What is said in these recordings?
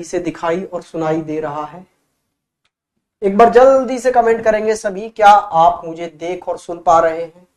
से दिखाई और सुनाई दे रहा है? एक बार जल्दी से कमेंट करेंगे सभी, क्या आप मुझे देख और सुन पा रहे हैं?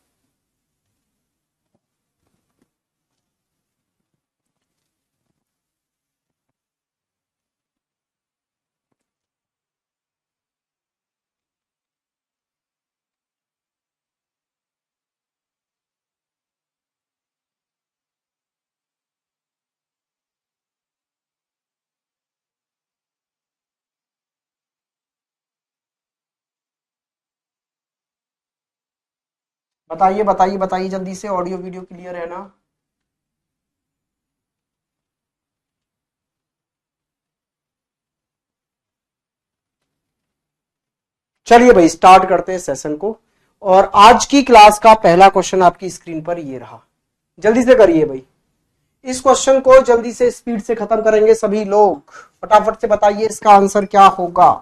बताइए बताइए बताइए जल्दी से, ऑडियो वीडियो क्लियर है ना? चलिए भाई स्टार्ट करते हैं सेशन को। और आज की क्लास का पहला क्वेश्चन आपकी स्क्रीन पर ये रहा, जल्दी से करिए भाई। इस क्वेश्चन को जल्दी से स्पीड से खत्म करेंगे सभी लोग, फटाफट से बताइए इसका आंसर क्या होगा।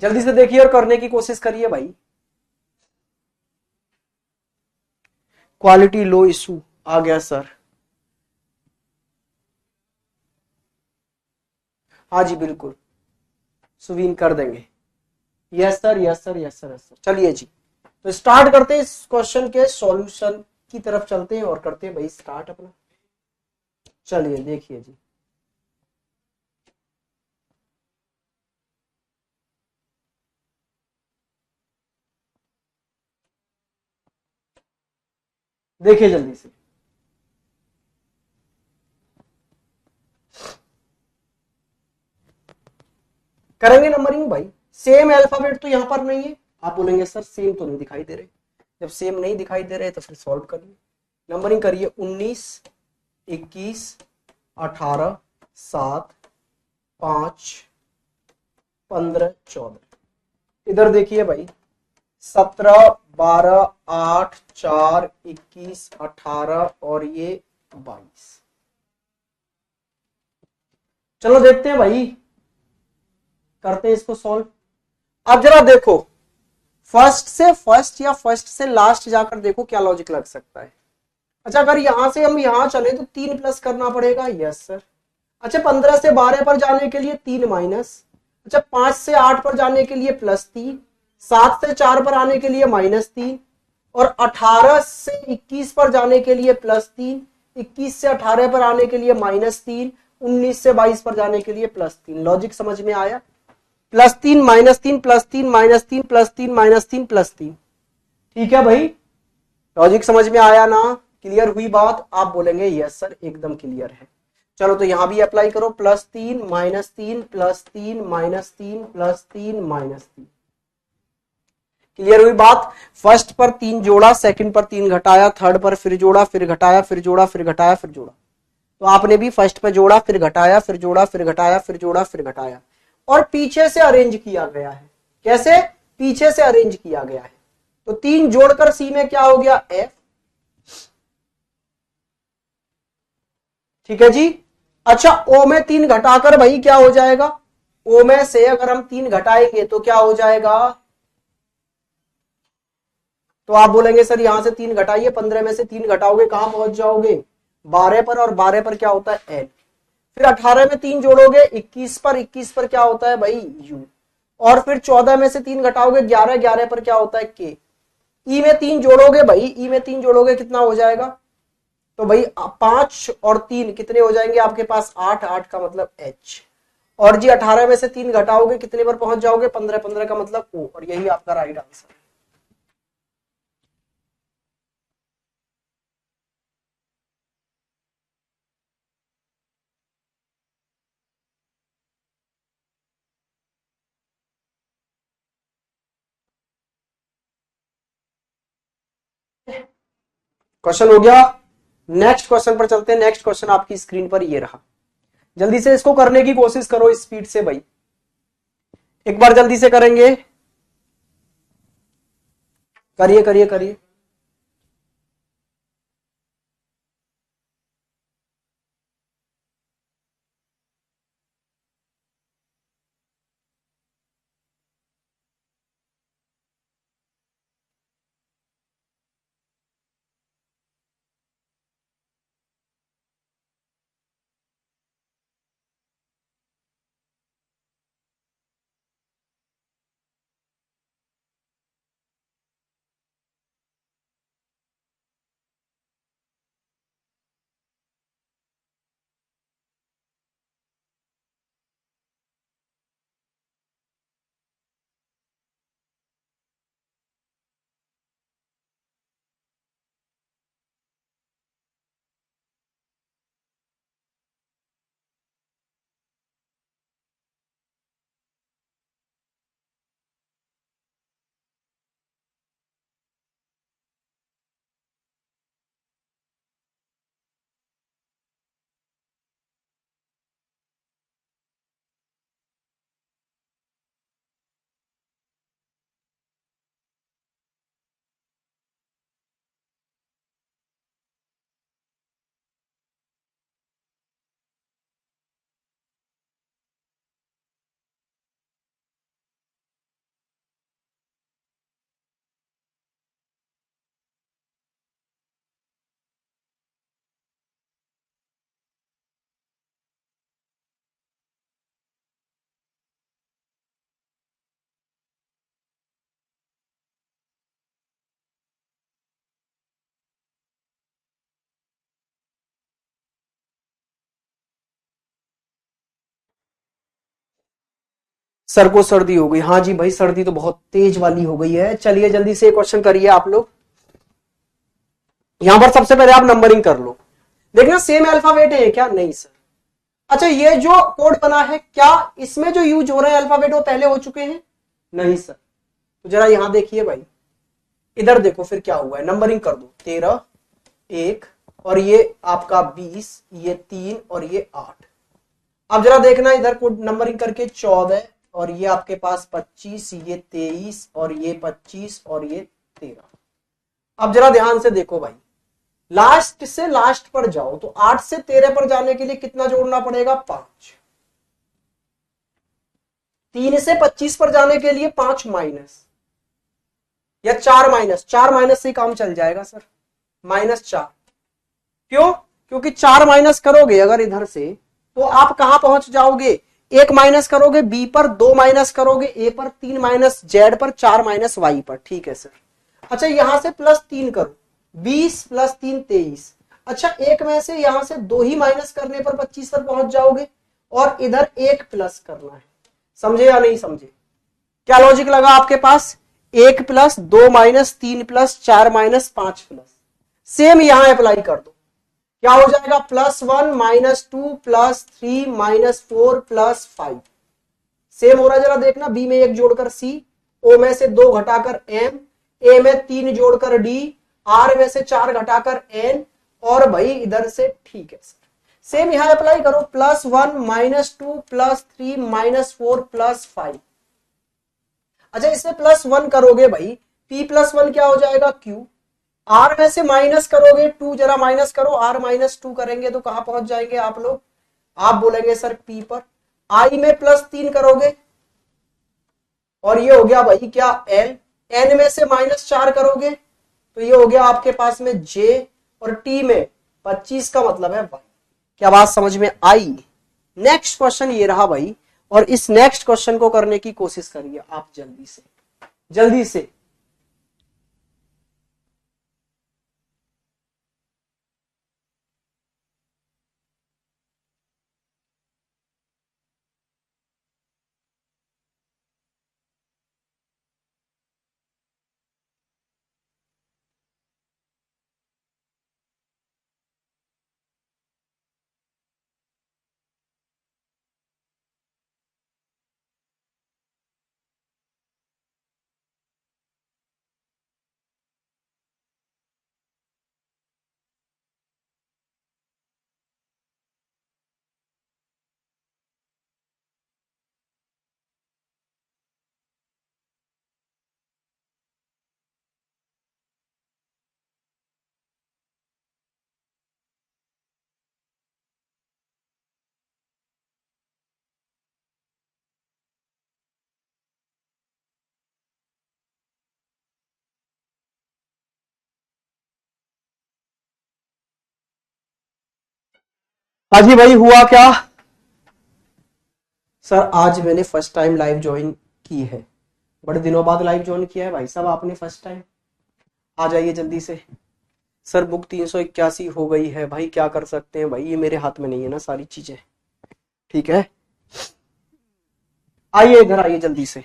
जल्दी से देखिए और करने की कोशिश करिए भाई। क्वालिटी लो इशू आ गया सर। हाँ जी बिल्कुल, सुवीन कर देंगे। Yes sir yes sir yes sir yes sir. चलिए जी, तो स्टार्ट करते हैं, इस क्वेश्चन के सॉल्यूशन की तरफ चलते हैं और करते हैं भाई स्टार्ट अपना। चलिए देखिए जी, देखिए जल्दी से। करेंगे नंबरिंग भाई। सेम अल्फाबेट तो यहां पर नहीं है, आप बोलेंगे सर सेम तो नहीं दिखाई दे रहे। जब सेम नहीं दिखाई दे रहे तो फिर सॉल्व करिए। नंबरिंग करिए 19, 21, 18, 7, 5, 15, 14। इधर देखिए भाई, 17, 12, 8, 4, 21, 18 और ये 22। चलो देखते हैं भाई, करते हैं इसको सॉल्व। अब जरा देखो, फर्स्ट से फर्स्ट या फर्स्ट से लास्ट जाकर देखो क्या लॉजिक लग सकता है। अच्छा, अगर यहां से हम यहां चले तो 3 प्लस करना पड़ेगा। Yes sir. अच्छा, 15 से 12 पर जाने के लिए 3 माइनस। अच्छा, 5 से 8 पर जाने के लिए +3, 7 से 4 पर आने के लिए -3 और 18 से 21 पर जाने के लिए +3, 21 से 18 पर आने के लिए -3, 19 से 22 पर जाने के लिए +3। लॉजिक समझ में आया? +3 -3 +3 -3 +3 -3 +3। ठीक है भाई, लॉजिक समझ में आया ना? क्लियर हुई बात? आप बोलेंगे यस सर एकदम क्लियर है। चलो तो यहां भी अप्लाई करो, +3 -3 +3 -3 +3 -3। क्लियर हुई बात? फर्स्ट पर 3 जोड़ा, सेकंड पर 3 घटाया, थर्ड पर फिर जोड़ा, फिर घटाया, फिर जोड़ा, फिर घटाया, फिर जोड़ा। तो आपने भी फर्स्ट पर जोड़ा, फिर घटाया, फिर जोड़ा, फिर घटाया, फिर जोड़ा, फिर घटाया और पीछे से अरेंज किया गया है। कैसे? पीछे से अरेंज किया गया है। तो 3 जोड़कर सी में क्या हो गया? एफ। ठीक है जी। अच्छा, ओ में 3 घटाकर भाई क्या हो जाएगा? ओ में से अगर हम 3 घटाएंगे तो क्या हो जाएगा? तो आप बोलेंगे सर यहां से 3 घटाइए, 15 में से 3 घटाओगे कहां पहुंच जाओगे? 12 पर, और 12 पर क्या होता है? एल। फिर 18 में 3 जोड़ोगे 21 पर, 21 पर क्या होता है भाई? यू। और फिर 14 में से 3 घटाओगे 11, 11 पर क्या होता है? के। ई में 3 जोड़ोगे भाई, ई में 3 जोड़ोगे कितना हो जाएगा? तो भाई 5 और 3 कितने हो जाएंगे आपके पास? 8, 8 का मतलब एच। और जी 18 में से 3 घटाओगे कितने पर पहुंच जाओगे? 15, 15 का मतलब ओ। और यही आपका राइट आंसर। क्वेश्चन हो गया। नेक्स्ट क्वेश्चन पर चलते हैं। नेक्स्ट क्वेश्चन आपकी स्क्रीन पर ये रहा, जल्दी से इसको करने की कोशिश करो स्पीड से भाई। एक बार जल्दी से करेंगे, करिए करिए करिए। सर को सर्दी हो गई, हाँ जी भाई, सर्दी तो बहुत तेज वाली हो गई है। चलिए जल्दी से क्वेश्चन करिए आप लोग। यहां पर सबसे पहले आप नंबरिंग कर लो। देखना सेम अल्फाबेट है क्या, नहीं सर। अच्छा, ये जो कोड बना है, क्या इसमें जो यूज हो रहे हैं अल्फाबेट वो पहले हो चुके हैं? नहीं सर। तो जरा यहां देखिए भाई, इधर देखो फिर क्या हुआ है, नंबरिंग कर दो। 13, 1, और ये आपका 20, ये 3 और ये 8। अब जरा देखना इधर को नंबरिंग करके, 14 और ये आपके पास 25, ये 23 और ये 25 और ये 13। अब जरा ध्यान से देखो भाई, लास्ट से लास्ट पर जाओ तो 8 से 13 पर जाने के लिए कितना जोड़ना पड़ेगा, 5। 3 से 25 पर जाने के लिए 5 माइनस, या 4 माइनस, 4 माइनस से काम चल जाएगा सर, -4। क्यों? क्योंकि 4 माइनस करोगे अगर इधर से तो आप कहां पहुंच जाओगे, 1 माइनस करोगे बी पर, 2 माइनस करोगे ए पर, 3 माइनस जेड पर, 4 माइनस वाई पर। ठीक है सर। अच्छा, यहां से +3 करो, 20 + 3 23। अच्छा, एक में से यहां से 2 ही माइनस करने पर 25 पर पहुंच जाओगे, और इधर 1 प्लस करना है। समझे या नहीं समझे? क्या लॉजिक लगा आपके पास? 1 plus 2 minus 3 plus 4 minus 5 plus, same यहां अप्लाई कर दो। क्या हो जाएगा, +1 -2 +3 -4 +5। सेम हो रहा है, जरा देखना। बी में 1 जोड़कर सी, ओ में से 2 घटाकर एम, ए में 3 जोड़कर डी, आर में से 4 घटाकर एन, और भाई इधर से। ठीक है सर, सेम यहां अप्लाई करो। +1 -2 +3 -4 +5। अच्छा, इसमें +1 करोगे भाई, p+1 क्या हो जाएगा, q। आर में से माइनस करोगे 2, जरा माइनस करो, आर -2 करेंगे तो कहां पहुंच जाएंगे आप लोग, आप बोलेंगे सर पी पर। आई में +3 करोगे, और ये हो गया भाई क्या, एल। एन में से -4 करोगे तो ये हो गया आपके पास में जे, और टी में 25 का मतलब है वाई। क्या बात समझ में आई? नेक्स्ट क्वेश्चन ये रहा भाई, और इस नेक्स्ट क्वेश्चन को करने की कोशिश करिए आप जल्दी से, जल्दी से। हाँ जी भाई, हुआ क्या? सर आज मैंने फर्स्ट टाइम लाइव ज्वाइन की है। बड़े दिनों बाद लाइव ज्वाइन किया है भाई साहब आपने फर्स्ट टाइम। आ जाइए जल्दी से। सर बुक 381 हो गई है भाई, क्या कर सकते हैं भाई, ये मेरे हाथ में नहीं है ना सारी चीजें। ठीक है, आइए इधर आइए जल्दी से।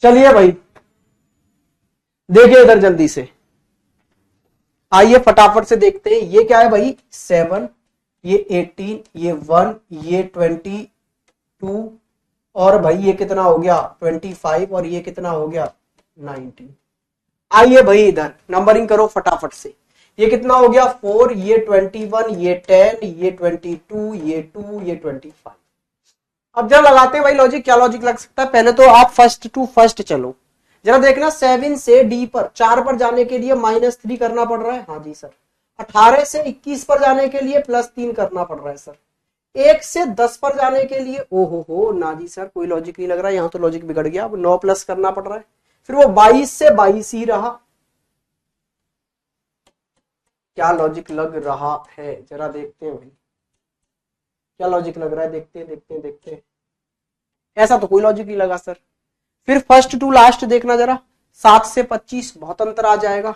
चलिए भाई, देखिए इधर जल्दी से। आइए फटाफट से देखते हैं ये क्या है भाई। 7, ये 18, ये 1, ये 22, और भाई ये कितना हो गया 25, और ये कितना हो गया 19। आइए भाई इधर नंबरिंग करो फटाफट से। ये कितना हो गया 4, ये 21, ये 10, ये 22, ये 2, ये 25। अब जरा लगाते हैं भाई लॉजिक, क्या लॉजिक लग सकता है। पहले तो आप फर्स्ट टू फर्स्ट चलो, जरा देखना 7 से डी पर 4 पर जाने के लिए -3 करना पड़ रहा है। हाँ जी सर। 18 से 21 पर जाने के लिए +3 करना पड़ रहा है सर। 1 से 10 पर जाने के लिए ओ हो ना जी सर, कोई लॉजिक नहीं लग रहा है, यहाँ तो लॉजिक बिगड़ गया। अब 9 प्लस करना पड़ रहा है, फिर वो 22 से 22 ही रहा। क्या लॉजिक लग रहा है जरा देखते हैं भाई, क्या लॉजिक लग रहा है, देखते हैं देखते हैं देखते हैं। ऐसा तो कोई लॉजिक नहीं लगा सर। फिर फर्स्ट टू लास्ट देखना जरा, 7 से 25 बहुत अंतर आ जाएगा।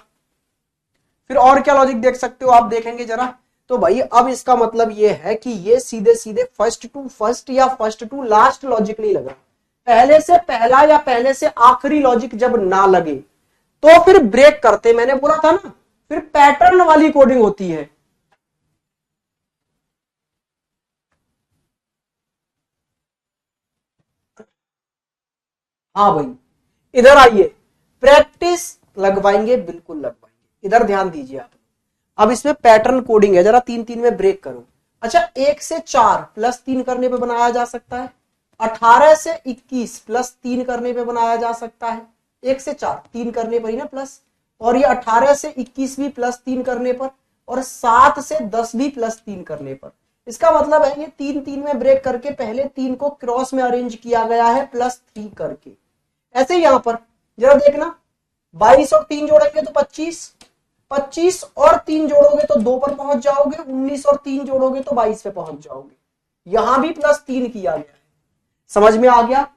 फिर और क्या लॉजिक देख सकते हो आप, देखेंगे जरा। तो भाई अब इसका मतलब ये है कि ये सीधे सीधे फर्स्ट टू फर्स्ट या फर्स्ट टू लास्ट लॉजिक नहीं लगा। पहले से पहला या पहले से आखिरी लॉजिक जब ना लगे तो फिर ब्रेक करते, मैंने बोला था ना, फिर पैटर्न वाली कोडिंग होती है। हाँ भाई, इधर आइए, प्रैक्टिस लगवाएंगे, बिल्कुल लगवाएंगे, इधर ध्यान दीजिए आप। अब इसमें पैटर्न कोडिंग है, जरा 3 3 में ब्रेक करो। अच्छा, 1 से 4 +3 करने पे बनाया जा सकता है। 18 से 21 +3 करने पे बनाया जा सकता है। 1 से 4 3 करने पर ही ना प्लस, और ये 18 से 21 भी +3 करने पर, और 7 से 10 भी +3 करने पर। इसका मतलब है ये 3 3 में ब्रेक करके पहले 3 को क्रॉस में अरेंज किया गया है +3 करके। ऐसे ही यहां पर जरा देखना, 22 और 3 जोड़ेंगे तो 25, 25 और 3 जोड़ोगे तो 2 पर पहुंच जाओगे, 19 और 3 जोड़ोगे तो 22 पे पहुंच जाओगे। यहां भी +3 किया गया है, समझ में आ गया।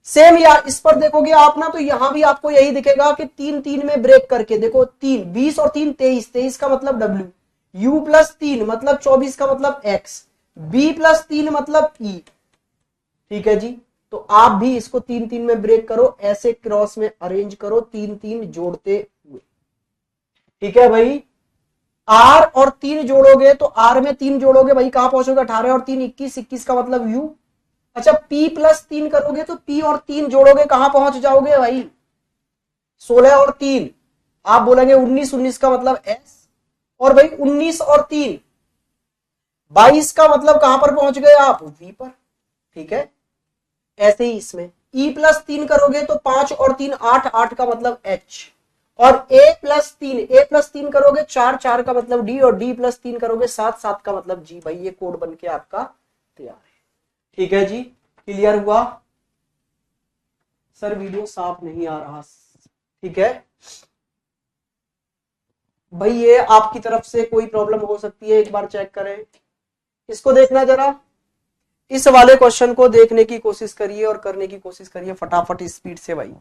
सेम या इस पर देखोगे आप ना, तो यहां भी आपको यही दिखेगा कि 3 3 में ब्रेक करके देखो, 3 20 और 3 23, 23 का मतलब W, U+3 मतलब 24 का मतलब X, B+3 मतलब E। ठीक है जी। तो आप भी इसको 3 3 में ब्रेक करो, ऐसे क्रॉस में अरेंज करो, 3 3 जोड़ते हुए। ठीक है भाई। आर और 3 जोड़ोगे तो आर में 3 जोड़ोगे भाई, कहां पहुंचोगे, 18 और 3 21, 21 का मतलब यू। अच्छा, P+3 करोगे तो P और 3 जोड़ोगे, कहां पहुंच जाओगे भाई, 16 और 3, आप बोलेंगे 19, 19 का मतलब एस, और भाई 19 और 3 22 का मतलब कहां पर पहुंच गए आप, वी पर। ठीक है, ऐसे ही इसमें E+3 करोगे तो 5 और 3 8, 8 का मतलब H, और A+3 करोगे 4, 4 का मतलब D, और D+3 करोगे 7, 7 का मतलब G। भाई ये कोड बन के आपका तैयार है। ठीक है जी, क्लियर हुआ। सर वीडियो साफ नहीं आ रहा। ठीक है भाई, ये आपकी तरफ से कोई प्रॉब्लम हो सकती है, एक बार चेक करें। इसको देखना जरा, इस वाले क्वेश्चन को देखने की कोशिश करिए और करने की कोशिश करिए फटाफट स्पीड से भाई।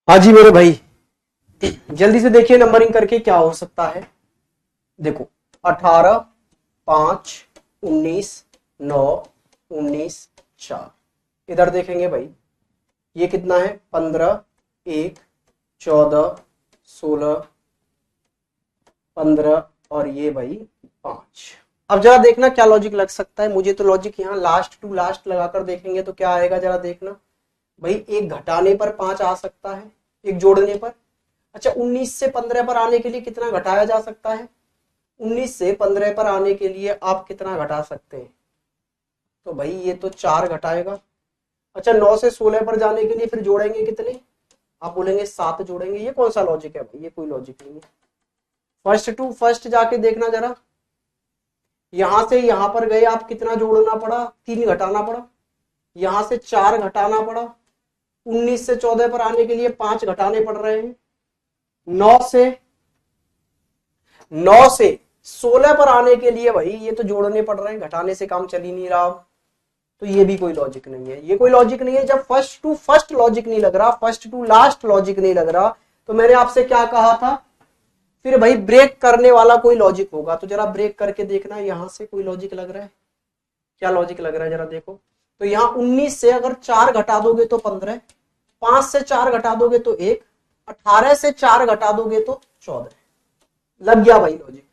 हाँ जी मेरे भाई, जल्दी से देखिए नंबरिंग करके क्या हो सकता है। देखो 18, 5, 19, 9, 19, 4। इधर देखेंगे भाई, ये कितना है 15, 1, 14, 16, 15 और ये भाई 5। अब जरा देखना क्या लॉजिक लग सकता है। मुझे तो लॉजिक यहाँ लास्ट टू लास्ट लगाकर देखेंगे तो क्या आएगा, जरा देखना भाई। एक घटाने पर 5 आ सकता है, एक जोड़ने पर। अच्छा 19 से 15 पर आने के लिए कितना घटाया जा सकता है? 19 से 15 पर आने के लिए आप कितना घटा सकते हैं? तो भाई ये तो 4 घटाएगा। अच्छा 9 से 16 पर जाने के लिए फिर जोड़ेंगे कितने? आप बोलेंगे 7 जोड़ेंगे। ये कौन सा लॉजिक है भाई? ये कोई लॉजिक नहीं है। फर्स्ट टू फर्स्ट जाके देखना जरा, यहां से यहां पर गए आप, कितना जोड़ना पड़ा? 3 घटाना पड़ा। यहां से 4 घटाना पड़ा। 19 से 14 पर आने के लिए 5 घटाने पड़ रहे हैं। 9 से 16 पर आने के लिए भाई ये तो जोड़ने पड़ रहे हैं, घटाने से काम चल ही नहीं रहा। तो ये भी कोई लॉजिक नहीं है, ये कोई लॉजिक नहीं है। जब फर्स्ट टू फर्स्ट लॉजिक नहीं लग रहा, फर्स्ट टू लास्ट लॉजिक नहीं लग रहा, तो मैंने आपसे क्या कहा था? फिर भाई ब्रेक करने वाला कोई लॉजिक होगा। तो जरा ब्रेक करके देखना, यहां से कोई लॉजिक लग रहा है? क्या लॉजिक लग रहा है जरा देखो। तो यहाँ 19 से अगर 4 घटा दोगे तो 15, 5 से 4 घटा दोगे तो 1, 18 से 4 घटा दोगे तो 14। लग गया भाई लॉजिक।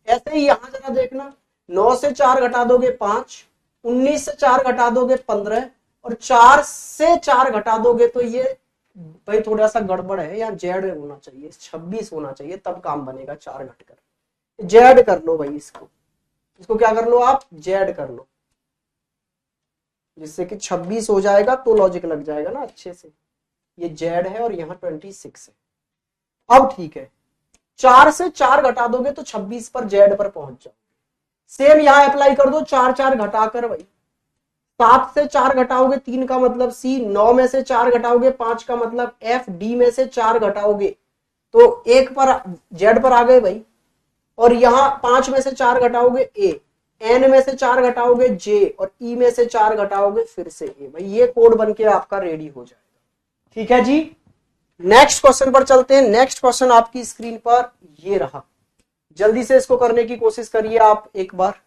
ऐसे ही यहां जरा देखना, 9 से 4 घटा दोगे 5, 19 से 4 घटा दोगे 15 और 4 से 4 घटा दोगे तो ये भाई थोड़ा सा गड़बड़ है, यहाँ जेड होना चाहिए, 26 होना चाहिए, तब काम बनेगा। 4 घटकर जेड कर लो भाई, इसको इसको क्या कर लो आप? जेड कर लो, जिससे कि 26 हो जाएगा तो लॉजिक लग जाएगा ना अच्छे से। ये जेड है और यहाँ 26 है। अब ठीक है, 4 से 4 घटा दोगे तो 26 पर जेड पर पहुंच जाओ। सेम यहां अप्लाई कर दो, 4 4 घटाकर भाई। 7 से 4 घटाओगे 3 का मतलब सी, 9 में से 4 घटाओगे 5 का मतलब एफ, डी में से 4 घटाओगे तो 1 पर जेड पर आ गए भाई। और यहां 5 में से 4 घटाओगे ए, एन में से 4 घटाओगे जे और ई में से 4 घटाओगे फिर से ए। भाई ये कोड बनके आपका रेडी हो जाएगा। ठीक है जी, नेक्स्ट क्वेश्चन पर चलते हैं। नेक्स्ट क्वेश्चन आपकी स्क्रीन पर ये रहा, जल्दी से इसको करने की कोशिश करिए आप एक बार।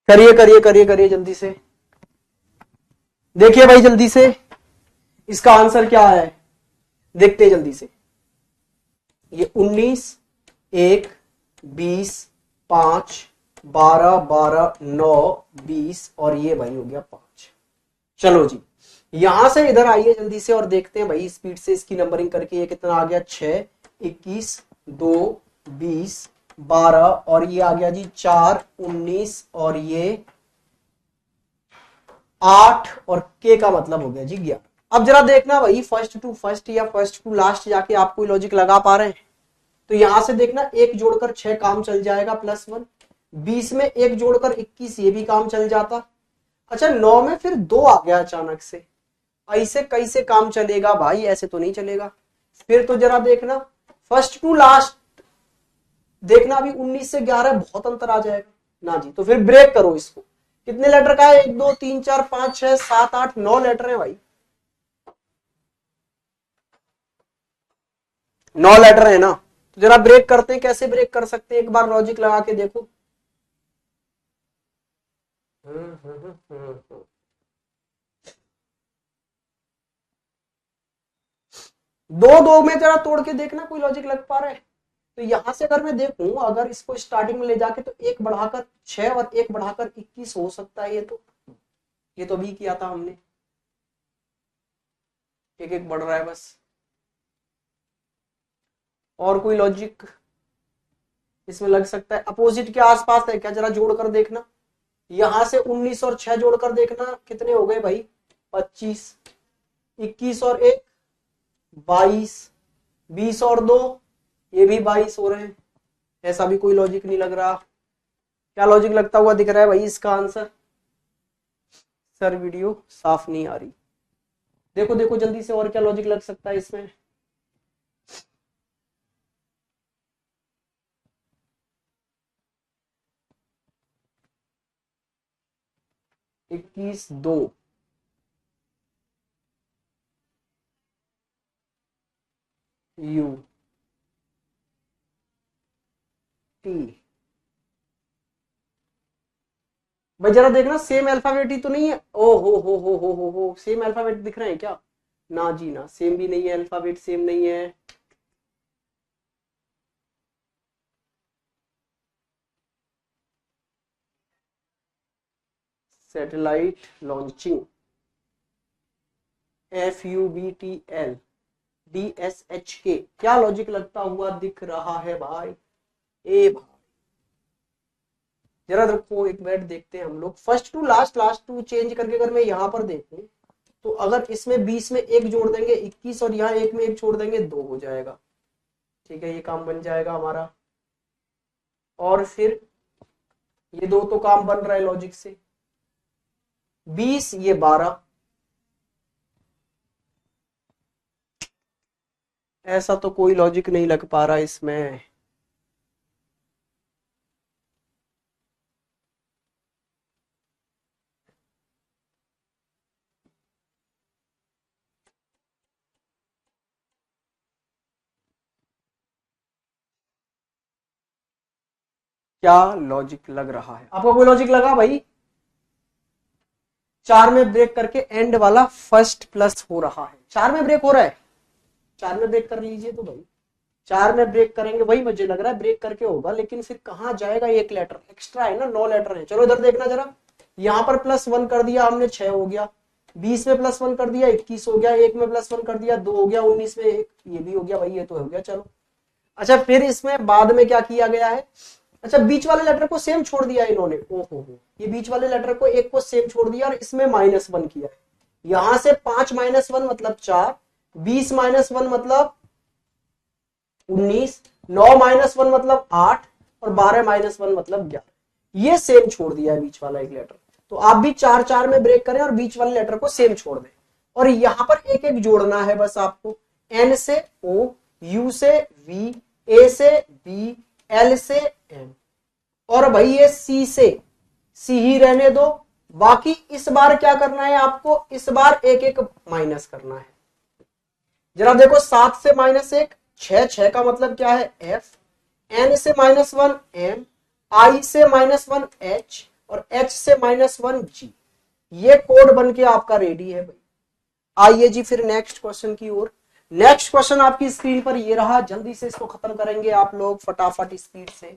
करिए करिए करिए करिए जल्दी से, देखिए भाई जल्दी से इसका आंसर क्या है, देखते हैं जल्दी से। ये 19, 1, 20, 5, 12, 12, 9, 20 और ये भाई हो गया 5। चलो जी, यहां से इधर आइए जल्दी से और देखते हैं भाई स्पीड से इसकी नंबरिंग करके। ये कितना आ गया? 6, 21, 2, 20, 12 और ये आ गया जी 4, 19 और ये 8 और के का मतलब हो गया जी 11। अब जरा देखना भाई, फर्स्ट टू फर्स्ट या फर्स्ट टू लास्ट जाके आप कोई लॉजिक लगा पा रहे हैं? तो यहां से देखना, एक जोड़कर 6 काम चल जाएगा +1, 20 में एक जोड़कर 21 ये भी काम चल जाता। अच्छा 9 में फिर 2 आ गया अचानक से, ऐसे कैसे काम चलेगा भाई? ऐसे तो नहीं चलेगा। फिर तो जरा देखना, फर्स्ट टू लास्ट देखना अभी 19 से 11 बहुत अंतर आ जाएगा ना जी। तो फिर ब्रेक करो इसको। कितने लेटर का है? 1 2 3 4 5 6 7 8 9 लेटर है भाई। 9 लेटर है ना। तो जरा ब्रेक करते हैं, कैसे ब्रेक कर सकते हैं एक बार लॉजिक लगा के देखो। दो दो में जरा तोड़ के देखना कोई लॉजिक लग पा रहा है। तो यहां से अगर मैं देखूं, अगर इसको स्टार्टिंग में ले जाके तो एक बढ़ाकर 6 और एक बढ़ाकर 21 हो सकता है। ये तो अभी किया था हमने। एक एक बढ़ रहा है बस। और कोई लॉजिक इसमें लग सकता है? अपोजिट के आसपास है क्या? जरा जोड़कर देखना। यहां से 19 और 6 जोड़कर देखना कितने हो गए भाई? 25। 21 और 1 22। 20 और 2 ये भी 22 हो रहे हैं। ऐसा भी कोई लॉजिक नहीं लग रहा। क्या लॉजिक लगता हुआ दिख रहा है भाई इसका आंसर? सर वीडियो साफ नहीं आ रही। देखो देखो जल्दी से, और क्या लॉजिक लग सकता है इसमें? 21 2 यू टी। भाई जरा देखना सेम अल्फाबेट ही तो नहीं है। ओ हो सेम अल्फाबेट दिख रहे हैं क्या? ना जी ना, सेम भी नहीं है, अल्फाबेट सेम नहीं है। सैटेलाइट लॉन्चिंग FUBTL DSHK, क्या लॉजिक लगता हुआ दिख रहा है भाई? ए भाई जरा देखो, एक मिनट देखते हैं हम लोग। First to last, last to change करके अगर मैं यहाँ पर देखूं, तो अगर इसमें 20 में एक जोड़ देंगे 21 और यहाँ एक में एक छोड़ देंगे 2 हो जाएगा। ठीक है, ये काम बन जाएगा हमारा। और फिर ये दो तो काम बन रहा है लॉजिक से। 20 ये 12। ऐसा तो कोई लॉजिक नहीं लग पा रहा इसमें। क्या लॉजिक लग रहा है आपको? कोई लॉजिक लगा भाई? 4 में ब्रेक करके एंड वाला फर्स्ट प्लस हो रहा है। 4 में ब्रेक हो रहा है। 4 में ब्रेक कर लीजिए तो भाई। 4 में ब्रेक करेंगे, वही मुझे लग रहा है ब्रेक करके होगा, लेकिन फिर कहां जाएगा? एक लेटर एक्स्ट्रा है ना, 9 लेटर है। चलो इधर देखना जरा। यहां पर +1 कर दिया हमने, 6 हो गया। 20 में +1 कर दिया 21 हो गया। एक में +1 कर दिया 2 हो गया। 19 में एक ये भी हो गया भाई, ये तो हो गया। चलो अच्छा, फिर इसमें बाद में क्या किया गया है? अच्छा, बीच वाले लेटर को सेम छोड़ दिया इन्होंने। ओहो, ये बीच वाले लेटर को एक को सेम छोड़ दिया और इसमें -1 किया है। यहां से 5 -1 मतलब 4, 20 -1 मतलब 19, 9 -1 मतलब 8 और 12 -1 मतलब 11। ये सेम छोड़ दिया है बीच वाला एक लेटर। तो आप भी 4 4 में ब्रेक करें और बीच वाले लेटर को सेम छोड़ दें। और यहां पर एक एक जोड़ना है बस आपको। N से O, U से V, A से B, L से M। और भाई ये C ही रहने दो। बाकी इस बार क्या करना है आपको? इस बार एक एक माइनस करना है। जरा देखो, 7 से -1 6, 6 का मतलब क्या है? F। N से -1 M, I से -1 H और H से -1 G। ये कोड बन के आपका रेडी है भाई। आइए जी फिर नेक्स्ट क्वेश्चन की ओर। नेक्स्ट क्वेश्चन आपकी स्क्रीन पर ये रहा। जल्दी से इसको खत्म करेंगे आप लोग फटाफट स्पीड से।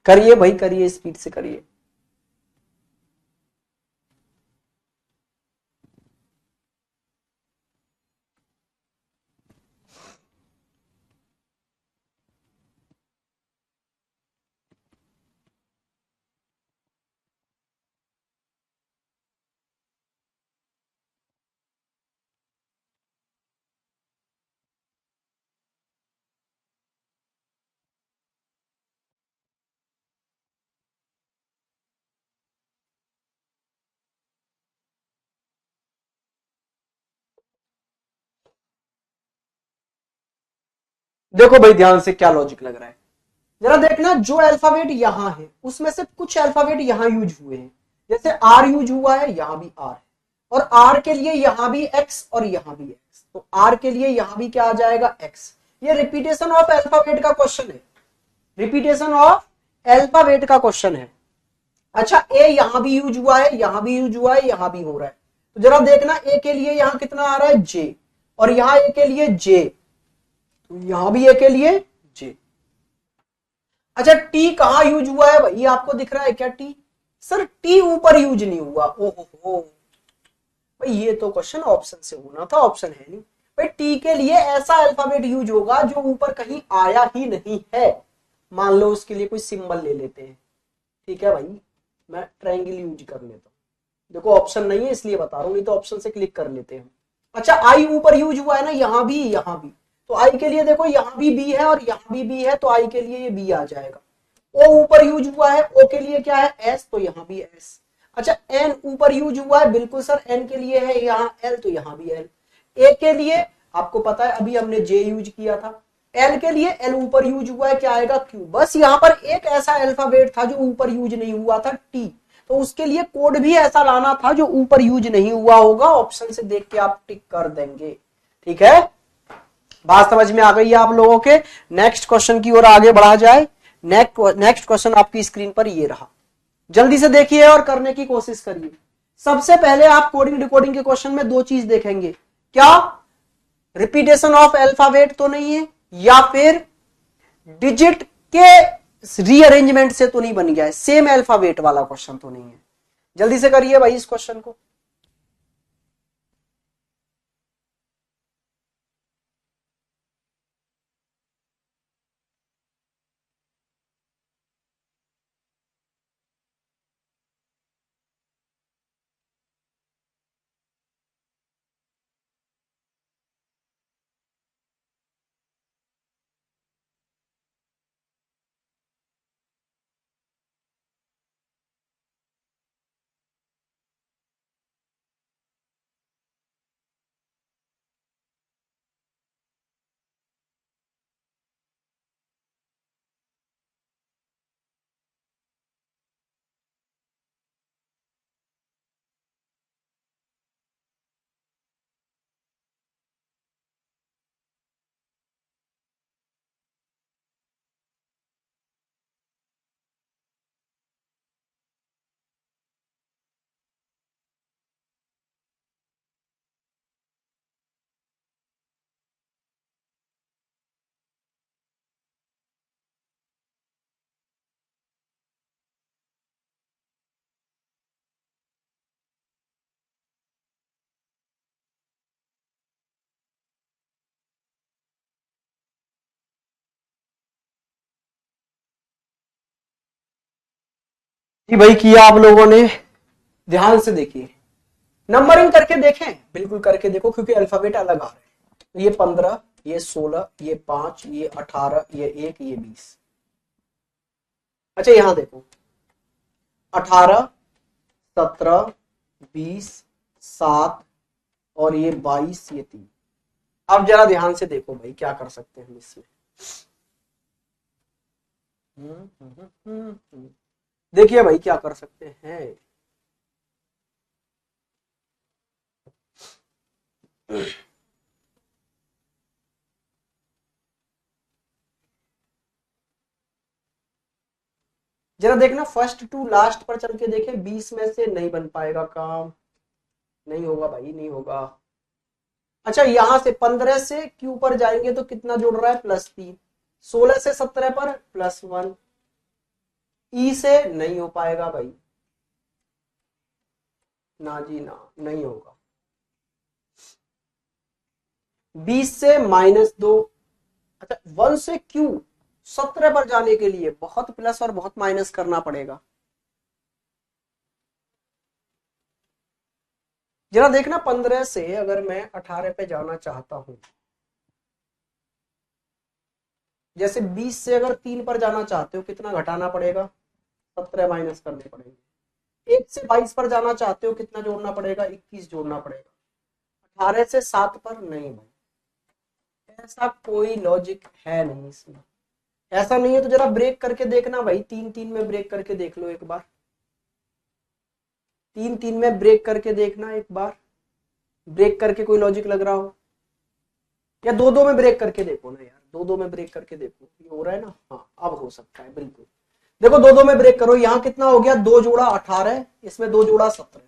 करिए भाई, करिए, स्पीड से करिए। देखो भाई ध्यान से क्या लॉजिक लग रहा है, जरा देखना, जो अल्फाबेट यहां है उसमें से कुछ अल्फाबेट यहां यूज हुए हैं, जैसे आर यूज हुआ है, यहां भी आर है, और आर के लिए यहां भी एक्स और यहां भी एक्स, तो आर के लिए यहां भी क्या आ जाएगा एक्स। ये रिपीटेशन ऑफ अल्फाबेट का क्वेश्चन है, रिपीटेशन ऑफ अल्फाबेट का क्वेश्चन है। अच्छा ए यहां भी यूज हुआ है, यहां भी यूज हुआ है, यहां भी हो रहा है, तो जरा देखना ए के लिए यहां कितना आ रहा है जे, और यहां ए के लिए जे, तो यहां भी ए के लिए जे। अच्छा टी कहां यूज हुआ है भाई, आपको दिख रहा है क्या टी? सर टी ऊपर यूज नहीं हुआ। ओहो भाई ये तो क्वेश्चन ऑप्शन से होना था, ऑप्शन है नहीं भाई। टी के लिए ऐसा अल्फाबेट यूज होगा जो ऊपर कहीं आया ही नहीं है। मान लो उसके लिए कोई सिंबल ले लेते हैं, ठीक है भाई, मैं ट्रायंगल यूज कर लेता हूँ, देखो ऑप्शन नहीं है इसलिए बता रहा हूँ, नहीं तो ऑप्शन से क्लिक कर लेते हैं। अच्छा आई ऊपर यूज हुआ है ना, यहां भी यहां भी, तो आई के लिए देखो यहां भी बी है और यहां भी बी है, तो आई के लिए ये बी आ जाएगा। ओ ऊपर यूज हुआ है, ओ के लिए क्या है एस, तो यहां भी एस। अच्छा एन ऊपर यूज हुआ है, बिल्कुल सर, एन के लिए है यहाँ एल, तो यहां भी एल। ए के लिए आपको पता है अभी हमने जे यूज किया था, एल के लिए एल ऊपर यूज हुआ है, क्या आएगा क्यू। बस यहाँ पर एक ऐसा अल्फाबेट था जो ऊपर यूज नहीं हुआ था, टी, तो उसके लिए कोड भी ऐसा लाना था जो ऊपर यूज नहीं हुआ होगा, ऑप्शन से देख के आप टिक कर देंगे। ठीक है, बात समझ में आ गई है आप लोगों के। नेक्स्ट क्वेश्चन की ओर आगे बढ़ा जाए। नेक्स्ट क्वेश्चन आपकी स्क्रीन पर ये रहा, जल्दी से देखिए और करने की कोशिश करिए। सबसे पहले आप कोडिंग डिकोडिंग के क्वेश्चन में दो चीज देखेंगे, क्या रिपीटेशन ऑफ अल्फाबेट तो नहीं है, या फिर डिजिट के रीअरेंजमेंट से तो नहीं बन गया है, सेम अल्फाबेट वाला क्वेश्चन तो नहीं है। जल्दी से करिए भाई इस क्वेश्चन को। जी भाई किया आप लोगों ने, ध्यान से देखिए, नंबरिंग करके देखें, बिल्कुल करके देखो, क्योंकि अल्फाबेट अलग आ रहे हैं। तो ये 15, ये 16, ये 5, ये 18, ये 1, ये 20। अच्छा यहां देखो 18, 17, 20, 7 और ये 22, ये 3। अब जरा ध्यान से देखो भाई क्या कर सकते हैं हम इसमें। देखिए भाई क्या कर सकते हैं। जरा देखना फर्स्ट टू लास्ट पर चल के देखें, 20 में से नहीं बन पाएगा काम, नहीं होगा भाई, नहीं होगा। अच्छा यहां से 15 से क्यू पर जाएंगे तो कितना जुड़ रहा है, +3। 16 से 17 पर +1। ई से नहीं हो पाएगा भाई, ना जी ना, नहीं होगा। 20 से -2। अच्छा 1 से क्यू 17 पर जाने के लिए बहुत प्लस और बहुत माइनस करना पड़ेगा। जरा देखना 15 से अगर मैं 18 पे जाना चाहता हूं, जैसे 20 से अगर 3 पर जाना चाहते हो कितना घटाना पड़ेगा, 17 माइनस करने पड़ेंगे। 1 से 22 पर जाना चाहते हो कितना जोड़ना पड़ेगा, 21 जोड़ना पड़ेगा। 18 से 7 पर नहीं भाई, ऐसा कोई लॉजिक है नहीं इसमें। ऐसा नहीं है तो जरा ब्रेक करके देखना भाई, 3 3 में ब्रेक करके देख लो एक बार, 3 3 में ब्रेक करके देखना एक बार, ब्रेक करके कोई लॉजिक लग रहा हो, या 2 2 में ब्रेक करके देखो ना यार, 2 2 में ब्रेक करके देखो, ये हो रहा है ना, हाँ अब हो सकता है बिल्कुल। देखो 2 2 में ब्रेक करो, यहाँ कितना हो गया, 2 जोड़ा 18, इसमें 2 जोड़ा 17,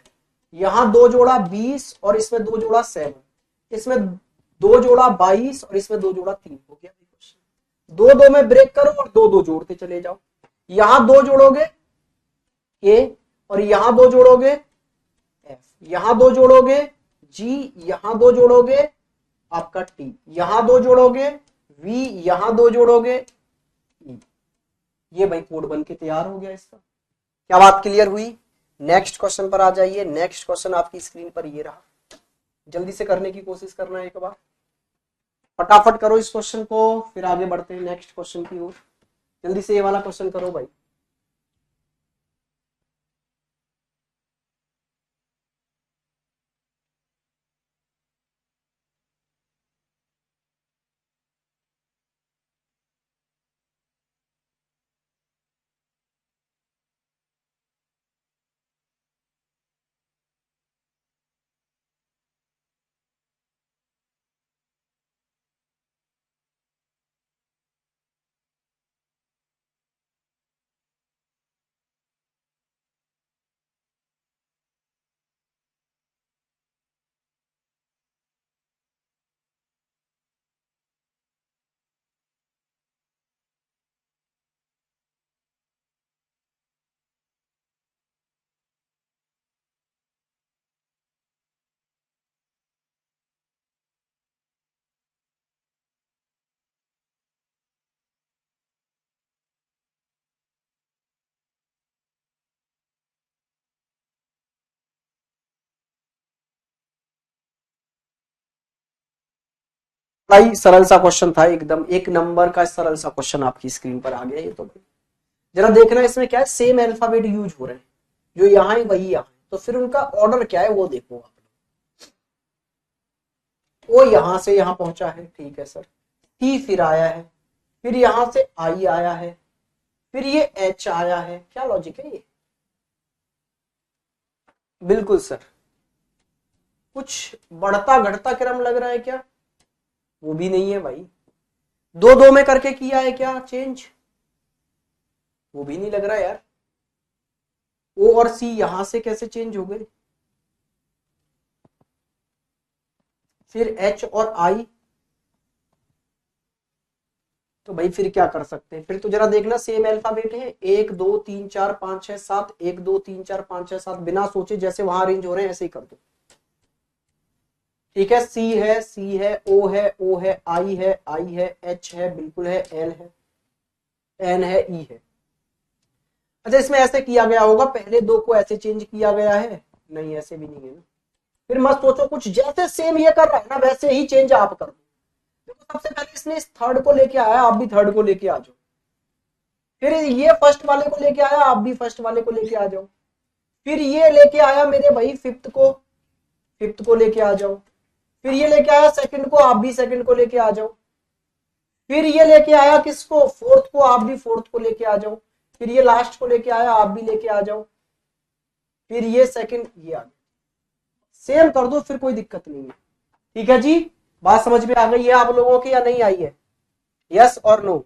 यहाँ 2 जोड़ा 20 और इसमें 2 जोड़ा 7, इसमें 2 जोड़ा 22 और इसमें 2 जोड़ा 3 हो गया। 2 2 में ब्रेक करो और 2 2 जोड़ते चले जाओ, यहां 2 जोड़ोगे ए, और यहां 2 जोड़ोगे एफ, यहां 2 जोड़ोगे जी, यहां 2 जोड़ोगे आपका टी, यहां 2 जोड़ोगे वी, यहां 2 जोड़ोगे ई। ये भाई कोड बन के तैयार हो गया इसका। क्या बात क्लियर हुई? नेक्स्ट क्वेश्चन पर आ जाइए। नेक्स्ट क्वेश्चन आपकी स्क्रीन पर ये रहा, जल्दी से करने की कोशिश करना एक बार, फटाफट करो इस क्वेश्चन को, फिर आगे बढ़ते हैं नेक्स्ट क्वेश्चन की ओर। जल्दी से ये वाला क्वेश्चन करो भाई। बड़ा ही सरल सा क्वेश्चन था एकदम, 1 नंबर का सरल सा क्वेश्चन आपकी स्क्रीन पर आ गया ये तो। जरा देखना इसमें क्या है, सेम अल्फाबेट यूज हो रहे हैं, जो यहाँ है वही यहाँ है, तो फिर उनका ऑर्डर क्या है वो देखो आप। वो यहां से यहां पहुंचा है, ठीक है सर, टी फिर आया है, फिर यहां से आई आया है, फिर ये एच आया है, क्या लॉजिक है ये? बिल्कुल सर। कुछ बढ़ता घटता क्रम लग रहा है क्या? वो भी नहीं है भाई। 2 2 में करके किया है क्या चेंज? वो भी नहीं लग रहा यार। ओ और सी यहां से कैसे चेंज हो गए? फिर एच और आई, तो भाई फिर क्या कर सकते हैं? फिर तो जरा देखना, सेम अल्फाबेट है, 1 2 3 4 5 6 7, 1 2 3 4 5 6 7, बिना सोचे जैसे वहां अरेंज हो रहे हैं ऐसे ही कर दो। ठीक है, सी है, ओ है, आई है, एच है, बिल्कुल है, एल है, एन है, ई है। अच्छा इसमें ऐसे किया गया होगा, पहले 2 को ऐसे चेंज किया गया है, नहीं ऐसे भी नहीं है ना। फिर मत सोचो, कुछ जैसे सेम ये कर रहा है ना वैसे ही चेंज आप कर दो। देखो सबसे पहले इसने इस थर्ड को लेके आया, आप भी थर्ड को लेके आ जाओ, फिर ये फर्स्ट वाले को लेके आया, आप भी फर्स्ट वाले को लेके आ जाओ, फिर ये लेके आया मेरे भाई फिफ्थ को, फिफ्थ को लेके आ जाओ, फिर ये लेके आया सेकंड को, आप भी सेकंड को लेके आ जाओ, फिर ये लेके आया किसको, फोर्थ को, आप भी फोर्थ को लेके आ जाओ, फिर ये लास्ट को लेके आया, आप भी लेके आ जाओ, फिर ये सेकंड ये आ गया, सेम कर दो, फिर कोई दिक्कत नहीं है। ठीक है जी, बात समझ में आ गई है आप लोगों की या नहीं आई है? यस और नो?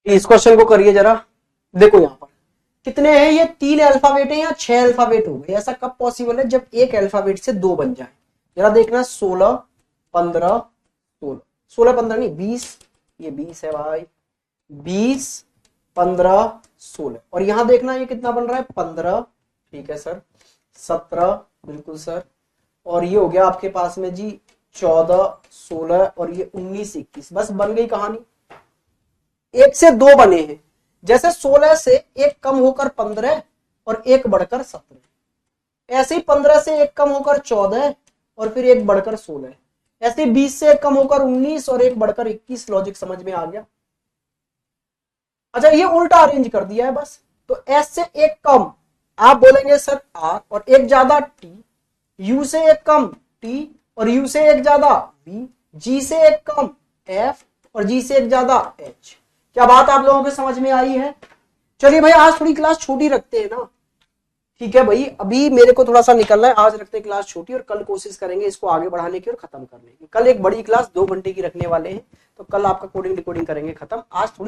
इस क्वेश्चन को करिए जरा, देखो यहां पर कितने हैं, ये 3 अल्फाबेट है या 6 अल्फाबेट हो गए। ऐसा कब पॉसिबल है, जब एक अल्फाबेट से 2 बन जाए। जरा देखना 16 15 16, 16 15 नहीं 20, ये 20 है भाई, 20 15 16, और यहां देखना ये कितना बन रहा है 15, ठीक है सर, 17 बिल्कुल सर, और ये हो गया आपके पास में जी 14 16, और ये 19 21, बस बन गई कहानी। एक से 2 बने हैं, जैसे 16 से एक कम होकर 15 और एक बढ़कर 17, ऐसे ही 15 से एक कम होकर 14 और फिर एक बढ़कर 16, ऐसे ही 20 से एक कम होकर 19 और एक बढ़कर 21। लॉजिक समझ में आ गया। अच्छा ये उल्टा अरेंज कर दिया है बस, तो एस से एक कम आप बोलेंगे सर आर, और एक ज्यादा टी, यू से एक कम टी, और यू से एक ज्यादा वी, जी से एक कम एफ, और जी से एक ज्यादा एच। क्या बात आप लोगों को समझ में आई है? चलिए भाई आज थोड़ी क्लास छोटी रखते हैं ना, ठीक है भाई, अभी मेरे को थोड़ा सा निकलना है, आज रखते हैं क्लास छोटी, और कल कोशिश करेंगे इसको आगे बढ़ाने की और खत्म करने की। कल एक बड़ी क्लास 2 घंटे की रखने वाले हैं, तो कल आपका कोडिंग रिकॉर्डिंग करेंगे खत्म। आज थोड़ी